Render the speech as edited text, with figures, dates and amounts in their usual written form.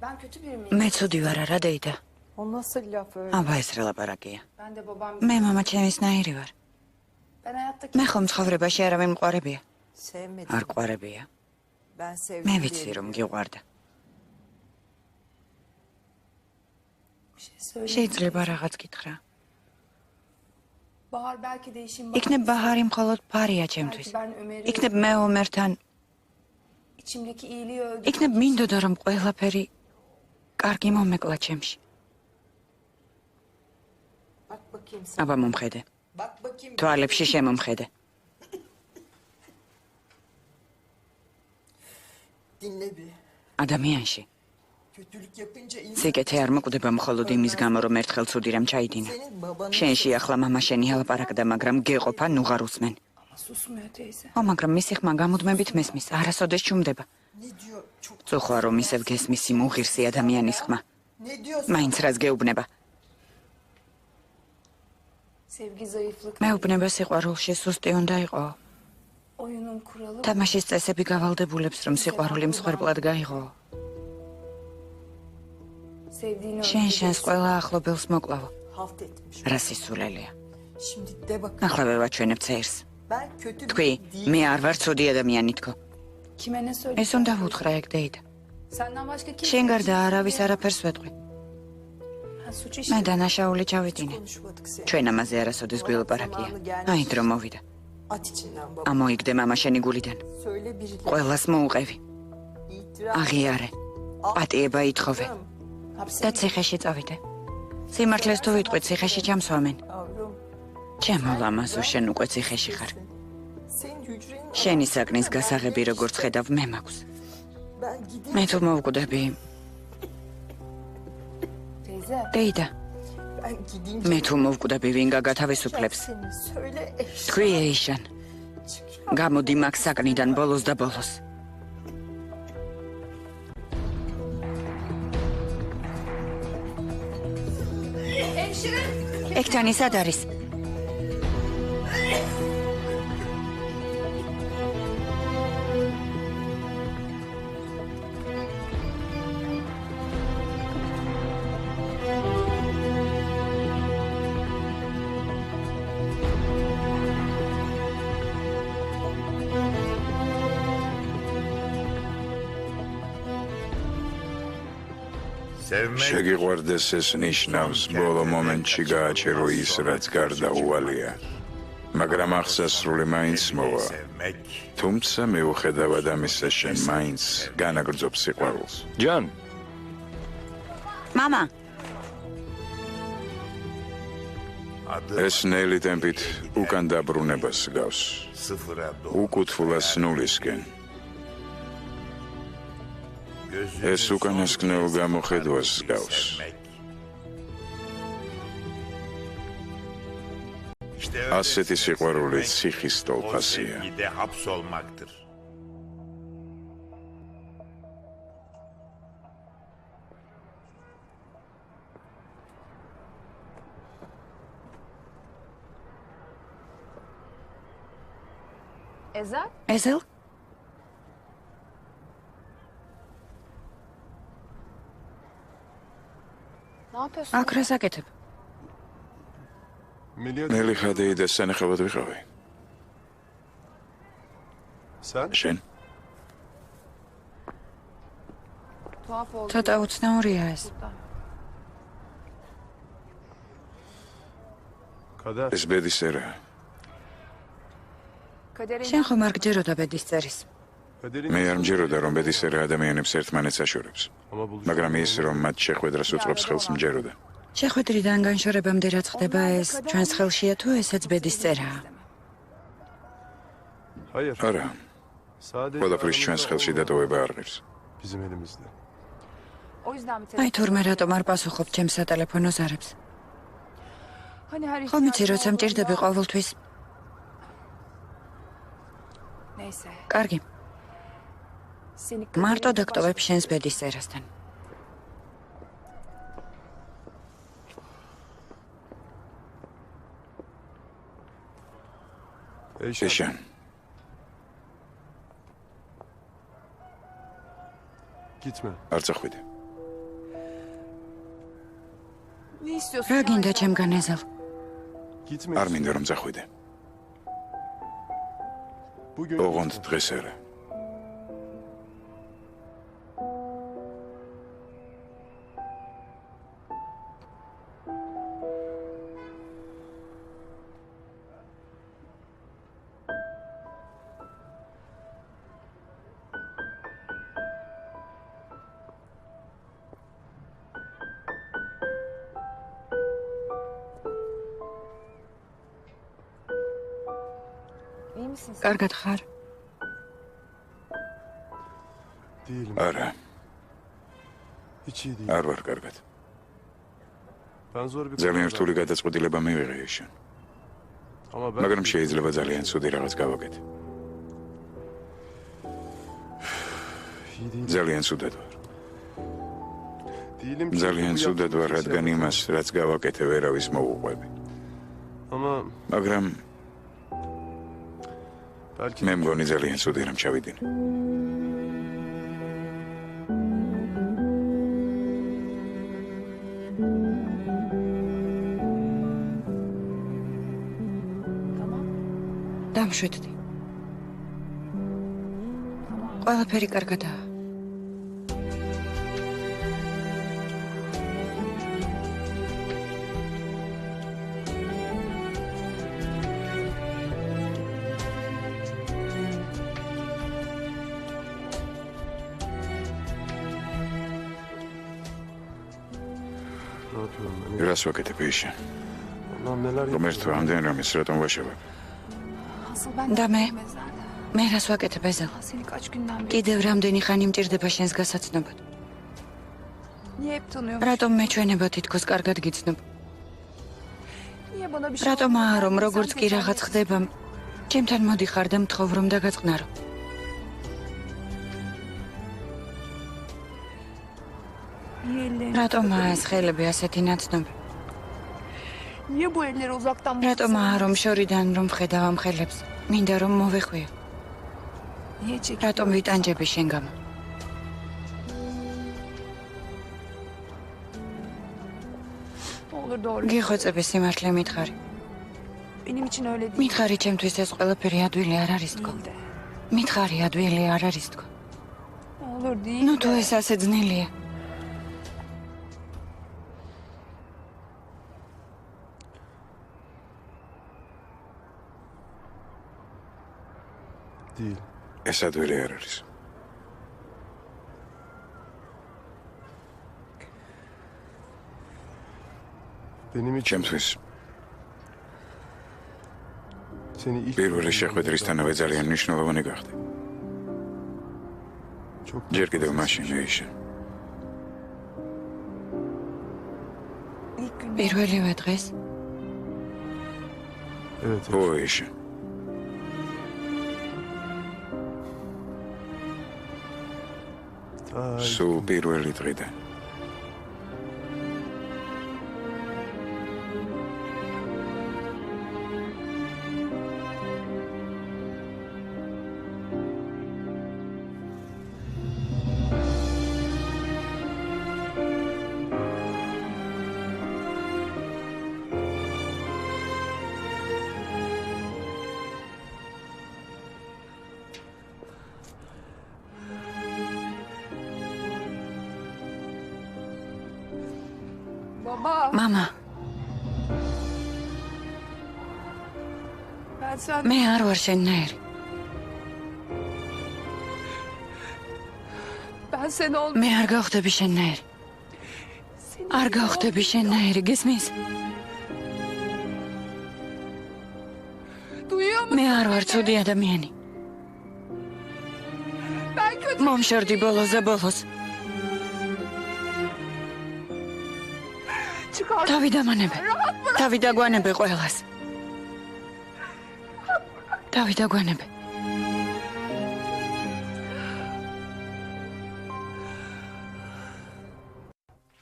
Ben kötü biri miyim? მე ცუდი ვარ არა დეიდა. O nasıl laf öyle? აბა ეს რა ლაპარაკია. Ben de babam მე მამა ჩემისნაირი ვარ. Ben hayatta მე ხომ ცხოვრებაში არავინ მყარებია. Sevmedim. არ ყარებია. Ben sevdim. მე diye ვიცი რომ გიყვარდა. bir şey söyleyeyim. შეიძლება რაღაც გითხრა. Bahar belki de işin იქნებ bahanesi. ბაჰარი მხოლოდ ფარია ჩემთვის. Belki ben Ömer'i იქნებ მე ომერთან, içimdeki iyiliği öldürdüm. იქნებ მინდოდა რომ ყველაფერი კარგი მომეკლა ჩემში. Bak bakayım sen. აბა მომხედე. Bak bakayım. თვალებში შემომხედე. Dinle bir. ადამიანში Kötülük yapınca insan სიკეთე არ მოკვდება მხოლოდ იმის გამო რომ ერთხელ ცუდი რამ ჩაიდინა. senin babanın შენში ახლა მამა შენი ალაპარაკდა, მაგრამ გეყოფა ნუღარ უსმენ. Ama susmuyor teyze. ო, მაგრამ მისი ხმა გამუდმებით მესმის, არასოდეს ჩუმდება. ne diyor? Çok წუხვა რომ ისევ გესმის იმ უღირსი ადამიანის ხმა. ne diyorsun? მაინც რას გეუბნება? Sevgi zayıflık. მეუბნება სიყვარულში სუსტი უნდა იყო. Oyunun kuralı. თამაშის წესები გავალდებულებს რომ სიყვარული მსხვერპლად გაიღო. Sevdiğini შენს ყველა ახლობელს მოკლავო. Halt etmiş. რა სისულელია. Şimdi de bak. ახლა ვევაჩვენებ ცერს. Ben kötü თქვი, biri değilim. მე არ ვარ ცუდი ადამიანი თქო. Kime ne ეს söyleyeyim? უნდა ვუთხრა ეგ დეიდა. Senden başka kim? შენ გარდა არავის არაფერს ვეტყვი. Ha, suç მე işledim. დანაშაული ჩავიდინე. Konuşmadık seni. ჩვენ ამაზე არასოდეს გველაპარაკია. აი დრო მოვიდა. At içinden baba. ამოიგდე მამა შენი გულიდან. Söyle birileri. ყველას მოუყევი. İtiraf. აღიარე. პატიება ითხოვე. Hapse და ციხეში წავიდე. სიმართლეს თუ ვიტყვი, ციხეში ჩამსვამენ. Yavrum. ჩემო ლამაზო, შენ უკვე ციხეში ხარ. Senin hücrenin შენი საკნის გასაღები როგორც ხედავ მე მაქვს. ben gideyim. მე თუ მოვკვდები, teyze. Ben დეიდა, gideyim. მე თუ მოვკვდები, ვინ გაგათავისუფლებს? Seni söyle eş. თქვი ეიშან. გამოდი მაგ საკნიდან ბოლოს და ბოლოს. ექთანი სად არის? შეგიყვარდეს ეს ნიშნავს ბოლო მომენტში გააჩერო ის რაც გარდაუვალია მაგრამ აღსასრული მაინც მოვა თუმცა მიუხედავად ამისა შენ მაინც განაგრძობ სიყვარულს ჯან მამა, ეს ნელი ტემპით უკან დაბრუნებას გავს უკუთფულას ნულისკენ ეს უკანასკნელ გამოხედვას გავს ასეთი სიყვარული ციხის ტოლფასია Ezel? ეზელ? Ne yapıyorsun? აქ რას აკეთებ? ნელი ხადეი და სანახავად ვიყავი შენ Tuhaf oldu. ცოტა უცნაურია ეს. ეს ბედისწერაა Kaderin შენ ხომ არ გჯეროდა ბედის წერის? მე არ მჯეროდა რომ ბედისწერა ადამიანებს ერთმანეთს აშორებს მაგრამ ის რომ მათ შეხვედრას უწყობს ხელს მჯეროდა შეხვედრიდან განშორებამდე რაც ხდება ეს ჩვენს ხელშია თუ ესეც ბედის წერაა? არა ყველაფრის ჩვენს ხელში დატოვება არ ღირს bizim elimizde. o yüzden mi აი თურმე რატომ არ პასუხობ ჩემს სატელეფონო ზარებს? Hani her ხომ იცი როცა მჭირდები ყოველთვის? Neyse. კარგი, Seni მარტო დაგტოვებ შენს ბედის წერასთან. ეშან Gitme. არ წახვიდე Ne istiyorsun? რა გინდა Ayşe? ჩემგან ეზელ? Gitmek არ მინდა რომ წახვიდე. Bugün ოღონდ დღეს არა. İyi misin sen? კარგად ხარ? değilim. არა, Hiç iyi değil. არ ვარ კარგად. Ben zor bir ძალიან karar რთული verdim. გადაწყვეტილება მივიღე ეშენ. Ama ben მაგრამ შეიძლება ძალიან ცუდი რაღაც გავაკეთე. iyi değilim. ძალიან ცუდად ვარ. Değilim çünkü ძალიან bu ცუდად yaptığım ვარ, kimse რადგან yapmaz. იმას, რაც გავაკეთე, ვერავის მოუყვები. Ama მაგრამ belki მე მგონი ძალიან ცუდი რომ ჩავიდინე. Tamam. დამშვიდდი. ყველაფერი კარგადაა. ne yapıyorum ben? რას ვაკეთებ ეშენ? Allah'ım neler რომ ერთო yapıyorum. ამდენ რამეს რატომ ვაშავებ? Asıl ben Da me. mezarda. მე რას ვაკეთებ ეზელ? Seni kaç günden beri. კიდევ რამდენი ხანი მჭირდება შენს გასაცნობად? Niye hep tanıyormuş? რატომ მე ჩვენება თითქოს კარგად გიცნობ? Niye bana bir şey რატომ olmadan არა რომ sen როგორც კი tekrar რაღაც etsin? ხდება, ჩემთან მოდიხარ და მთხოვ რომ დაგაწყნარო. Niye ellerini რატომაა tutuyorsun? ეს ხელები ასეთი ნაცნობი? Niye bu elleri uzaktan რატომაა რომ შორიდან რომ ხედავ ამ ხელებს? მინდა რომ მოვეხვიო. Niye çekiyorsun? რატომ ვიტანჯები შენ გამო? Ne olur doğru. გიხვეწები სიმართლე მითხარი. Benim için öyle değil. მითხარი ჩემთვის ეს ყველაფერი ადვილი არ არის თქო. Değil de. მითხარი ადვილი არ არის თქო. Ne olur değil ნუ de. თუ ეს ასე ძნელია. Değil. ეს ადვილი არ არის. Benim için ჩემთვის seni ilk პირველი შეხვედრისთანავე ძალიან მნიშვნელოვანი გახდა. çok ჯერ კიდევ მაშინ ეშენ. İlk gün. პირველივე დღეს evet. ო ეშენ. Ay, სულ პირველი დღიდან. Baba. მამა, Ben sen. მე არ ვარ შენნაირი. Ben sen ol. მე არ გავხდები შენნაირი. Senin არ gibi გავხდები ol. შენნაირი, გესმის? Duyuyor musun? მე არ ვარ ცუდი ადამიანი. Ben kötü. მომშორდი ბოლოზე ბოლოს. Çıkar. თავი დამანებე. Rahat bırak. თავი დაგვანებე ყველას. თავი დაგვანებე.